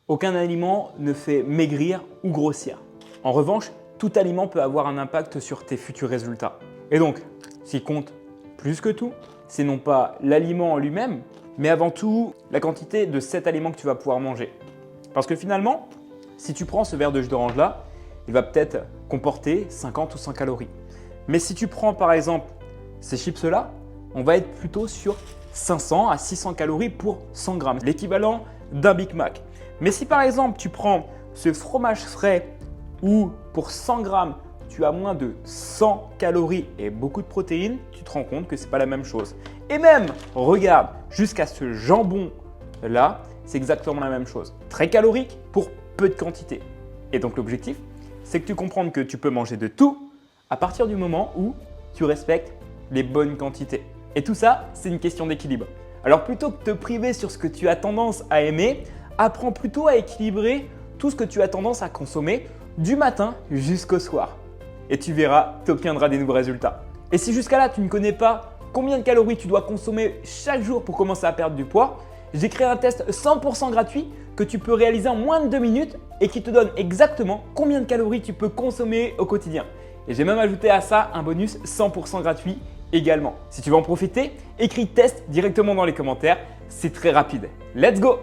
Aucun aliment ne fait maigrir ou grossir. En revanche, tout aliment peut avoir un impact sur tes futurs résultats. Et donc, ce qui compte plus que tout, c'est non pas l'aliment en lui-même, mais avant tout la quantité de cet aliment que tu vas pouvoir manger. Parce que finalement, si tu prends ce verre de jus d'orange là, il va peut-être comporter 50 ou 100 calories. Mais si tu prends par exemple ces chips là, on va être plutôt sur 500 à 600 calories pour 100 grammes, l'équivalent d'un Big Mac. Mais si par exemple tu prends ce fromage frais où pour 100 grammes tu as moins de 100 calories et beaucoup de protéines, tu te rends compte que ce n'est pas la même chose. Et même, regarde, jusqu'à ce jambon là, c'est exactement la même chose. Très calorique pour peu de quantité. Et donc l'objectif, c'est que tu comprennes que tu peux manger de tout à partir du moment où tu respectes les bonnes quantités. Et tout ça, c'est une question d'équilibre. Alors plutôt que de te priver sur ce que tu as tendance à aimer, apprends plutôt à équilibrer tout ce que tu as tendance à consommer du matin jusqu'au soir. Et tu verras, tu obtiendras des nouveaux résultats. Et si jusqu'à là, tu ne connais pas combien de calories tu dois consommer chaque jour pour commencer à perdre du poids, j'ai créé un test 100% gratuit que tu peux réaliser en moins de 2 minutes et qui te donne exactement combien de calories tu peux consommer au quotidien. Et j'ai même ajouté à ça un bonus 100% gratuit également. Si tu veux en profiter, écris test directement dans les commentaires, c'est très rapide. Let's go!